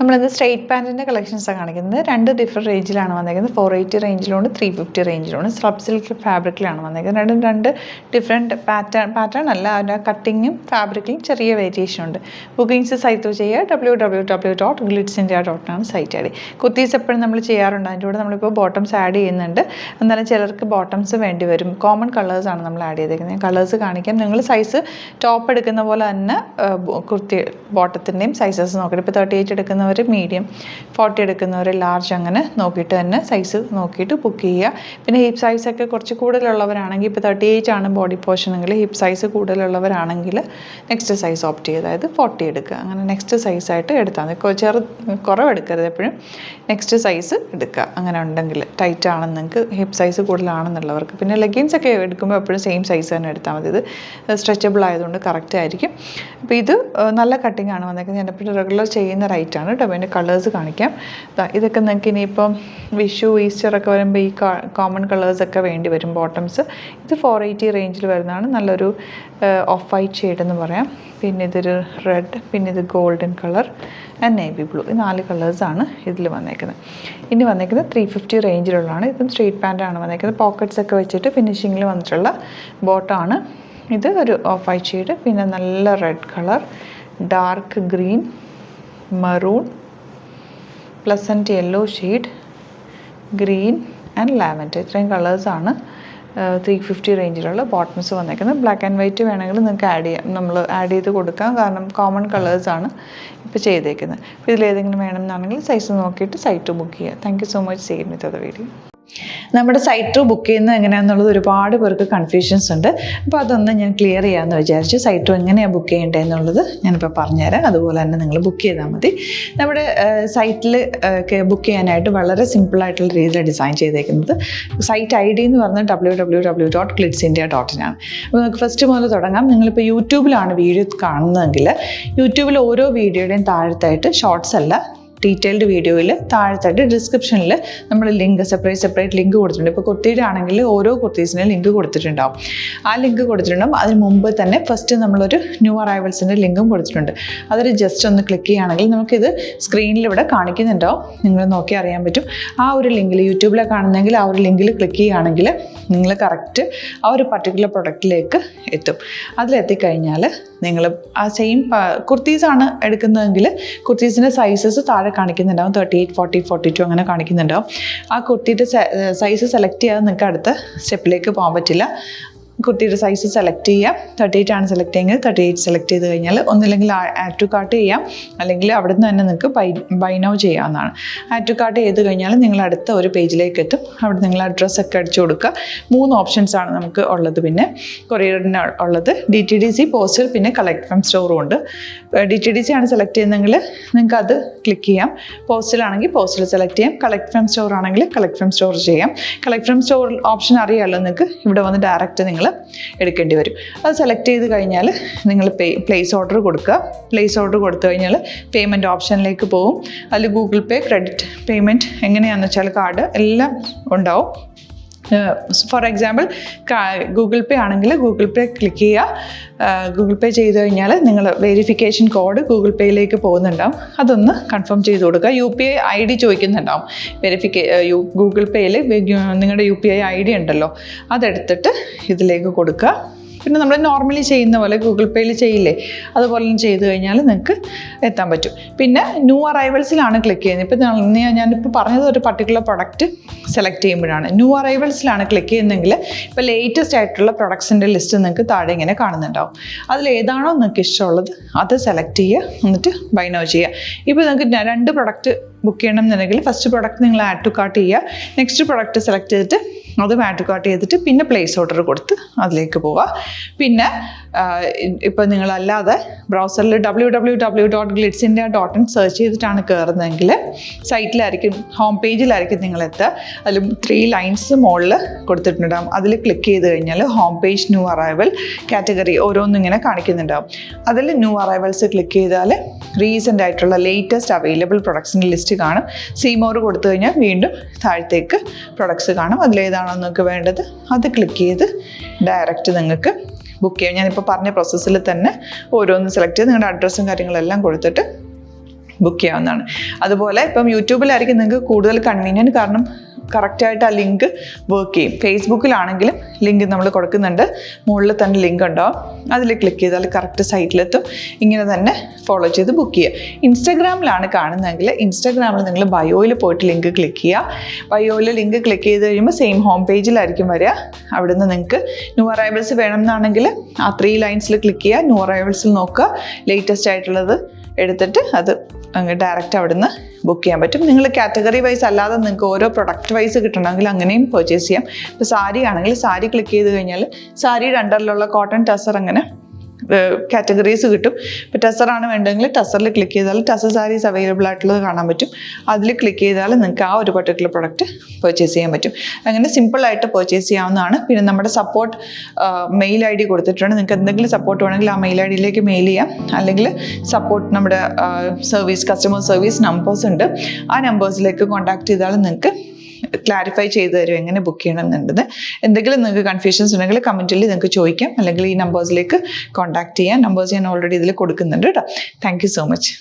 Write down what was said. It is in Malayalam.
നമ്മളിന്ന് സ്ട്രെയിറ്റ് പാൻറ്റിൻ്റെ കളക്ഷൻസാണ് കാണിക്കുന്നത്. രണ്ട് ഡിഫറെൻറ്റ് റേഞ്ചിലാണ് വന്നേക്കുന്നത്. 480 റേഞ്ചിലുണ്ട്, 350 റേഞ്ചിലുണ്ട്. സ്ലബ് സിൽക്ക് ഫാബ്രിക്കിലാണ് വന്നേക്കുന്നത്. രണ്ട് ഡിഫറെൻറ്റ് പാറ്റേൺ അല്ല, അതിൻ്റെ കട്ടിങ്ങും ഫാബ്രിക്കിലും ചെറിയ വേരിയേഷൻ ഉണ്ട്. ബുക്കിംഗ്സ് സൈറ്റ് ചെയ്യുക www.glitzindia.com സൈറ്റ് ആഡ്. കുർത്തീസ് എപ്പോഴും നമ്മൾ ചെയ്യാറുണ്ട്. അതിൻ്റെ കൂടെ നമ്മളിപ്പോൾ ബോട്ടംസ് ആഡ് ചെയ്യുന്നുണ്ട്. എന്നാലും ചിലർക്ക് ബോട്ടംസ് വേണ്ടി വരും. കോമൺ കളേഴ്സാണ് നമ്മൾ ആഡ് ചെയ്തേക്കുന്നത്. കളേഴ്സ് കാണിക്കാം. നിങ്ങൾ സൈസ് ടോപ്പ് എടുക്കുന്ന പോലെ തന്നെ കുർത്തി ബോട്ടത്തിൻ്റെയും സൈസസ് നോക്കിയിട്ട്, ഇപ്പോൾ 38 എടുക്കുന്നവർ മീഡിയം, 40 എടുക്കുന്നവർ ലാർജ്, അങ്ങനെ നോക്കിയിട്ട് തന്നെ സൈസ് നോക്കിയിട്ട് ബുക്ക് ചെയ്യുക. പിന്നെ ഹിപ്പ് സൈസൊക്കെ കുറച്ച് കൂടുതലുള്ളവരാണെങ്കിൽ, ഇപ്പോൾ 38 ആണ് ബോഡി പോർഷനെങ്കിൽ, ഹിപ്പ് സൈസ് കൂടുതലുള്ളവരാണെങ്കിൽ നെക്സ്റ്റ് സൈസ് ഓപ്റ്റ് ചെയ്യുക, അതായത് 40 എടുക്കുക. അങ്ങനെ നെക്സ്റ്റ് സൈസായിട്ട് എടുത്താൽ മതി. കുറവെടുക്കരുത്, എപ്പോഴും നെക്സ്റ്റ് സൈസ് എടുക്കുക. അങ്ങനെ ഉണ്ടെങ്കിൽ ടൈറ്റ് ആണെന്ന് നിങ്ങൾക്ക് ഹിപ്പ് സൈസ് കൂടുതലാണെന്നുള്ളവർക്ക്. പിന്നെ ലെഗിൻസ് ഒക്കെ എടുക്കുമ്പോൾ എപ്പോഴും സെയിം സൈസ് തന്നെ എടുത്താൽ മതി. ഇത് സ്ട്രെച്ചബിൾ ആയതുകൊണ്ട് കറക്റ്റ് ആയിരിക്കും. അപ്പോൾ ഇത് നല്ല കട്ടിംഗ് ആണ് വന്നേക്കുന്നത്. ഞാൻ എപ്പോഴും റെഗുലർ ചെയ്യുന്ന റൈറ്റാണ് കേട്ടോ. അപ്പോൾ അതിൻ്റെ കളേഴ്സ് കാണിക്കാം. ഇതൊക്കെ നിങ്ങൾക്ക് ഇനിയിപ്പം വിഷു, ഈസ്റ്റർ ഒക്കെ വരുമ്പോൾ ഈ കോമൺ കളേഴ്സൊക്കെ വേണ്ടി വരും ബോട്ടംസ്. ഇത് 480 റേഞ്ചിൽ വരുന്നതാണ്. നല്ലൊരു ഓഫ് വൈറ്റ് ഷെയ്ഡ് എന്ന് പറയാം. പിന്നെ ഇതൊരു റെഡ്, പിന്നെ ഇത് golden colour and navy blue. ഈ 4 കളേഴ്സാണ് ഇതിൽ വന്നേക്കുന്നത്. ഇനി വന്നേക്കുന്നത് 350 റേഞ്ചിലുള്ളതാണ്. ഇതും സ്ട്രെയിറ്റ് പാൻറ്റാണ് വന്നേക്കുന്നത്. പോക്കറ്റ്സ് ഒക്കെ വെച്ചിട്ട് ഫിനിഷിങ്ങിൽ വന്നിട്ടുള്ള ബോട്ടമാണ്. ഇത് ഒരു ഓഫ് വൈറ്റ് ഷെയ്ഡ്, പിന്നെ നല്ല red colour, dark green, maroon, pleasant yellow shade, green and lavender. ഇത്രയും കളേഴ്സാണ് 350 റേഞ്ചിലുള്ള ബോട്ടംസ് വന്നേക്കുന്നത്. ബ്ലാക്ക് ആൻഡ് വൈറ്റ് വേണമെങ്കിൽ നിങ്ങൾക്ക് ആഡ് ചെയ്യാം, നമ്മൾ ആഡ് ചെയ്ത് കൊടുക്കാം. കാരണം കോമൺ കളേഴ്സാണ് ഇപ്പോൾ ചെയ്തേക്കുന്നത്. അപ്പോൾ ഇതിലേതെങ്കിലും വേണമെന്നാണെങ്കിൽ സൈസ് നോക്കിയിട്ട് സൈറ്റ് ബുക്ക് ചെയ്യുക. Thank you so much. See you with the video. നമ്മുടെ സൈറ്റ് ബുക്ക് ചെയ്യുന്നത് എങ്ങനെയാണെന്നുള്ളത് ഒരുപാട് പേർക്ക് കൺഫ്യൂഷൻസ് ഉണ്ട്. അപ്പോൾ അതൊന്ന് ഞാൻ ക്ലിയർ ചെയ്യാമെന്ന് വിചാരിച്ചു. സൈറ്റ് എങ്ങനെയാണ് ബുക്ക് ചെയ്യേണ്ടത് എന്നുള്ളത് ഞാനിപ്പോൾ പറഞ്ഞുതരാം. അതുപോലെ തന്നെ നിങ്ങൾ ബുക്ക് ചെയ്താൽ മതി. നമ്മുടെ സൈറ്റിൽ ബുക്ക് ചെയ്യാനായിട്ട് വളരെ സിമ്പിളായിട്ടുള്ള രീതിയിൽ ഡിസൈൻ ചെയ്തേക്കുന്നത്. സൈറ്റ് ഐ ഡി എന്ന് പറഞ്ഞാൽ www.glitzindia.in ആണ്. അപ്പോൾ നമുക്ക് ഫസ്റ്റ് മുതൽ തുടങ്ങാം. നിങ്ങളിപ്പോൾ യൂട്യൂബിലാണ് വീഡിയോ കാണുന്നതെങ്കിൽ യൂട്യൂബിൽ ഓരോ വീഡിയോയുടെയും താഴത്തായിട്ട് ഷോർട്സ് അല്ല, ഡീറ്റെയിൽഡ് വീഡിയോയിൽ താഴത്തായിട്ട് ഡിസ്ക്രിപ്ഷനിൽ നമ്മൾ ലിങ്ക് സെപ്പറേറ്റ് ലിങ്ക് കൊടുത്തിട്ടുണ്ട്. ഇപ്പോൾ കുർത്തിയുടെ ആണെങ്കിൽ ഓരോ കുർത്തീസിനും ലിങ്ക് കൊടുത്തിട്ടുണ്ടാവും. ആ ലിങ്ക് കൊടുത്തിട്ടുണ്ടാവും. അതിന് മുമ്പ് തന്നെ ഫസ്റ്റ് നമ്മളൊരു ന്യൂ അറൈവൽസിൻ്റെ ലിങ്കും കൊടുത്തിട്ടുണ്ട്. അതിൽ ജസ്റ്റ് ഒന്ന് ക്ലിക്ക് ചെയ്യുകയാണെങ്കിൽ നമുക്കിത് സ്ക്രീനിൽ ഇവിടെ കാണിക്കുന്നുണ്ടാവും. നിങ്ങൾ നോക്കി അറിയാൻ പറ്റും. ആ ഒരു ലിങ്കിൽ, യൂട്യൂബിലെ കാണുന്നെങ്കിൽ ആ ഒരു ലിങ്കിൽ ക്ലിക്ക് ചെയ്യുകയാണെങ്കിൽ നിങ്ങൾ കറക്റ്റ് ആ ഒരു പർട്ടിക്കുലർ പ്രൊഡക്റ്റിലേക്ക് എത്തും. അതിലെത്തിക്കഴിഞ്ഞാൽ നിങ്ങൾ ആ സെയിം കുർത്തീസാണ് എടുക്കുന്നതെങ്കിൽ കുർത്തീസിൻ്റെ സൈസസ് താഴെ കാണിക്കുന്നുണ്ടാവും. 38, 40, 42 അങ്ങനെ കാണിക്കുന്നുണ്ടാവും. ആ കുർത്തിയുടെ സൈസ് സെലക്ട് ചെയ്യാതെ നിങ്ങൾക്ക് അടുത്ത സ്റ്റെപ്പിലേക്ക് പോകാൻ പറ്റില്ല. കുർത്തിയുടെ സൈസ് സെലക്ട് ചെയ്യാം. 38 ആണ് സെലക്ട് ചെയ്യുന്നത്. 38 സെലക്ട് ചെയ്ത് കഴിഞ്ഞാൽ ഒന്നില്ലെങ്കിൽ ആഡ് ടു കാർട്ട് ചെയ്യാം, അല്ലെങ്കിൽ അവിടെ നിന്ന് തന്നെ നിങ്ങൾക്ക് ബൈ നൗ ചെയ്യാവുന്നതാണ്. ആഡ് ടു കാർട്ട് ചെയ്ത് കഴിഞ്ഞാൽ നിങ്ങൾ അടുത്ത ഒരു പേജിലേക്ക് എത്തും. അവിടെ നിങ്ങൾ അഡ്രസ്സൊക്കെ അടിച്ചു കൊടുക്കുക. 3 ഓപ്ഷൻസാണ് നമുക്ക് ഉള്ളത്. പിന്നെ കൊറിയറിന് ഉള്ളത് DTDC, പോസ്റ്റൽ, പിന്നെ കളക്ട് ഫ്രം സ്റ്റോറും ഉണ്ട്. DTDC ആണ് സെലക്ട് ചെയ്യുന്നതെങ്കിൽ നിങ്ങൾക്ക് അത് ക്ലിക്ക് ചെയ്യാം. പോസ്റ്റലാണെങ്കിൽ പോസ്റ്റൽ സെലക്ട് ചെയ്യാം. കളക്ട് ഫ്രം സ്റ്റോർ ആണെങ്കിൽ കളക്ട് ഫ്രം സ്റ്റോർ ചെയ്യാം. കളക്ട് ഫ്രം സ്റ്റോർ ഓപ്ഷൻ അറിയാമല്ലോ നിങ്ങൾക്ക്. ഇവിടെ വന്ന് ഡയറക്റ്റ് നിങ്ങൾ എടുക്കേണ്ടി വരും. അത് സെലക്ട് ചെയ്ത് കഴിഞ്ഞാൽ നിങ്ങൾ പ്ലേസ് ഓർഡർ കൊടുക്കുക. പ്ലേസ് ഓർഡർ കൊടുത്തു കഴിഞ്ഞാൽ പേയ്മെൻറ്റ് ഓപ്ഷനിലേക്ക് പോകും. അതിൽ ഗൂഗിൾ പേ, ക്രെഡിറ്റ് പേയ്മെൻറ്റ് എങ്ങനെയാണെന്ന് വെച്ചാൽ കാർഡ് എല്ലാം ഉണ്ടാവും. ഫോർ എക്സാമ്പിൾ ഗൂഗിൾ പേ ആണെങ്കിൽ ഗൂഗിൾ പേ ക്ലിക്ക് ചെയ്യുക. ഗൂഗിൾ പേ ചെയ്ത് കഴിഞ്ഞാൽ നിങ്ങൾ വെരിഫിക്കേഷൻ കോഡ് ഗൂഗിൾ പേയിലേക്ക് പോകുന്നുണ്ടാവും. അതൊന്ന് കൺഫേം ചെയ്ത് കൊടുക്കുക. UPI ID ചോദിക്കുന്നുണ്ടാവും. ഗൂഗിൾ പേയിൽ നിങ്ങളുടെ UPI ID ഉണ്ടല്ലോ, അതെടുത്തിട്ട് ഇതിലേക്ക് കൊടുക്കുക. പിന്നെ നമ്മൾ നോർമലി ചെയ്യുന്ന പോലെ ഗൂഗിൾ പേയിൽ ചെയ്യില്ലേ, അതുപോലെ ചെയ്ത് കഴിഞ്ഞാൽ നിങ്ങൾക്ക് എത്താൻ പറ്റും. പിന്നെ ന്യൂ അറൈവൽസിലാണ് ക്ലിക്ക് ചെയ്യുന്നത്. ഇപ്പോൾ ഞാനിപ്പോൾ പറഞ്ഞത് ഒരു പർട്ടിക്കുലർ പ്രൊഡക്റ്റ് സെലക്ട് ചെയ്യുമ്പോഴാണ്. ന്യൂ അറൈവൽസിലാണ് ക്ലിക്ക് ചെയ്യുന്നതെങ്കിൽ ഇപ്പോൾ ലേറ്റസ്റ്റ് ആയിട്ടുള്ള പ്രൊഡക്ട്സിൻ്റെ ലിസ്റ്റ് നിങ്ങൾക്ക് താഴെ ഇങ്ങനെ കാണുന്നുണ്ടാവും. അതിലേതാണോ നിങ്ങൾക്ക് ഇഷ്ടമുള്ളത് അത് സെലക്ട് ചെയ്യുക, എന്നിട്ട് ബൈ നൗ ചെയ്യുക. ഇപ്പോൾ നിങ്ങൾക്ക് 2 പ്രൊഡക്റ്റ് ബുക്ക് ചെയ്യണം എന്നുണ്ടെങ്കിൽ ഫസ്റ്റ് പ്രൊഡക്റ്റ് നിങ്ങൾ ആഡ് ടു കാർട്ട് ചെയ്യുക. നെക്സ്റ്റ് പ്രൊഡക്റ്റ് സെലക്ട് ചെയ്തിട്ട് അതും ആഡ് ടു കാർട്ട് ചെയ്തിട്ട് പിന്നെ പ്ലേസ് ഓർഡർ കൊടുത്ത് അതിലേക്ക് പോവുക. പിന്നെ ഇപ്പോൾ നിങ്ങളല്ലാതെ ബ്രൗസറിൽ www.glitzindia.in സെർച്ച് ചെയ്തിട്ടാണ് കയറുന്നതെങ്കിൽ സൈറ്റിലായിരിക്കും, ഹോം പേജിലായിരിക്കും നിങ്ങളെത്തുക. അതിൽ 3 ലൈൻസ് മുകളിൽ കൊടുത്തിട്ടുണ്ടാകും. അതിൽ ക്ലിക്ക് ചെയ്ത് കഴിഞ്ഞാൽ home page, new arrival, category ഓരോന്നും ഇങ്ങനെ കാണിക്കുന്നുണ്ടാവും. അതിൽ ന്യൂ അറൈവൽസ് ക്ലിക്ക് ചെയ്താൽ റീസെൻ്റ് ആയിട്ടുള്ള ലേറ്റസ്റ്റ് അവൈലബിൾ പ്രൊഡക്ട്സിൻ്റെ ലിസ്റ്റ് കാണും. സീമോർ കൊടുത്തു കഴിഞ്ഞാൽ വീണ്ടും താഴത്തേക്ക് പ്രൊഡക്ട്സ് കാണും. അതിലേതാണോ നിങ്ങൾക്ക് വേണ്ടത് അത് ക്ലിക്ക് ചെയ്ത് ഡയറക്റ്റ് നിങ്ങൾക്ക് ബുക്ക് ചെയ്യാം. ഞാനിപ്പോൾ പറഞ്ഞ പ്രോസസ്സിൽ തന്നെ ഓരോന്ന് സെലക്ട് ചെയ്ത് നിങ്ങളുടെ അഡ്രസ്സും കാര്യങ്ങളെല്ലാം കൊടുത്തിട്ട് ബുക്ക് ചെയ്യാവുന്നതാണ്. അതുപോലെ ഇപ്പം യൂട്യൂബിലായിരിക്കും നിങ്ങൾക്ക് കൂടുതൽ കൺവീനിയൻറ്റ്, കാരണം കറക്റ്റായിട്ട് ആ ലിങ്ക് വർക്ക് ചെയ്യും. ഫേസ്ബുക്കിലാണെങ്കിലും ലിങ്ക് നമ്മൾ കൊടുക്കുന്നുണ്ട്, മുകളിൽ തന്നെ ലിങ്ക് ഉണ്ടാവും, അതിൽ ക്ലിക്ക് ചെയ്താൽ കറക്റ്റ് സൈറ്റിലെത്തും. ഇങ്ങനെ തന്നെ ഫോളോ ചെയ്ത് ബുക്ക് ചെയ്യുക. ഇൻസ്റ്റാഗ്രാമിലാണ് കാണുന്നതെങ്കിൽ ഇൻസ്റ്റാഗ്രാമിൽ നിങ്ങൾ ബയോയിൽ പോയിട്ട് ലിങ്ക് ക്ലിക്ക് ചെയ്യുക. ബയോയിൽ ലിങ്ക് ക്ലിക്ക് ചെയ്ത് കഴിയുമ്പോൾ സെയിം ഹോം പേജിലായിരിക്കും വരിക. അവിടുന്ന് നിങ്ങൾക്ക് ന്യൂ അറൈവൽസ് വേണമെന്നാണെങ്കിൽ ആ 3 ലൈൻസിൽ ക്ലിക്ക് ചെയ്യുക, ന്യൂ അറൈവൽസിൽ നോക്കുക, ലേറ്റസ്റ്റ് ആയിട്ടുള്ളത് എടുത്തിട്ട് അത് അങ്ങ് ഡയറക്റ്റ് അവിടുന്ന് ബുക്ക് ചെയ്യാൻ പറ്റും. നിങ്ങൾ കാറ്റഗറി വൈസ് അല്ലാതെ നിങ്ങൾക്ക് ഓരോ പ്രൊഡക്റ്റ് വൈസ് കിട്ടണമെങ്കിൽ അങ്ങനെയും പർച്ചേസ് ചെയ്യാം. ഇപ്പോൾ സാരി ആണെങ്കിൽ സാരി ക്ലിക്ക് ചെയ്ത് കഴിഞ്ഞാൽ സാരിയുടെ അണ്ടറിലുള്ള കോട്ടൺ ടസർ അങ്ങനെ കാറ്റഗറീസ് കിട്ടും. ഇപ്പോൾ ടസറാണ് വേണ്ടതെങ്കിൽ ടസറിൽ ക്ലിക്ക് ചെയ്താൽ ടസർ സാരീസ് അവൈലബിൾ ആയിട്ടുള്ളത് കാണാൻ പറ്റും. അതിൽ ക്ലിക്ക് ചെയ്താൽ നിങ്ങൾക്ക് ആ ഒരു പർട്ടിക്കുലർ പ്രൊഡക്റ്റ് പർച്ചേസ് ചെയ്യാൻ പറ്റും. അങ്ങനെ സിമ്പിളായിട്ട് പർച്ചേസ് ചെയ്യാവുന്നതാണ്. പിന്നെ നമ്മുടെ സപ്പോർട്ട് മെയിൽ ID കൊടുത്തിട്ടുണ്ട്. നിങ്ങൾക്ക് എന്തെങ്കിലും സപ്പോർട്ട് വേണമെങ്കിൽ ആ മെയിൽ IDയിലേക്ക് മെയിൽ ചെയ്യാം. അല്ലെങ്കിൽ സപ്പോർട്ട് നമ്മുടെ കസ്റ്റമർ സർവീസ് നമ്പേഴ്സ് ഉണ്ട്, ആ നമ്പേഴ്സിലേക്ക് കോൺടാക്ട് ചെയ്താൽ നിങ്ങൾക്ക് ക്ലാരിഫൈ ചെയ്ത് തരും എങ്ങനെ ബുക്ക് ചെയ്യണം എന്നുള്ളത്. എന്തെങ്കിലും നിങ്ങൾക്ക് കൺഫ്യൂഷൻസ് ഉണ്ടെങ്കിൽ കമൻറ്റിൽ നിങ്ങൾക്ക് ചോദിക്കാം, അല്ലെങ്കിൽ ഈ നമ്പേഴ്സിലേക്ക് കോൺടാക്ട് ചെയ്യാം. നമ്പേഴ്സ് ഞാൻ ഓൾറെഡി ഇതിൽ കൊടുക്കുന്നുണ്ട് കേട്ടോ. Thank you so much.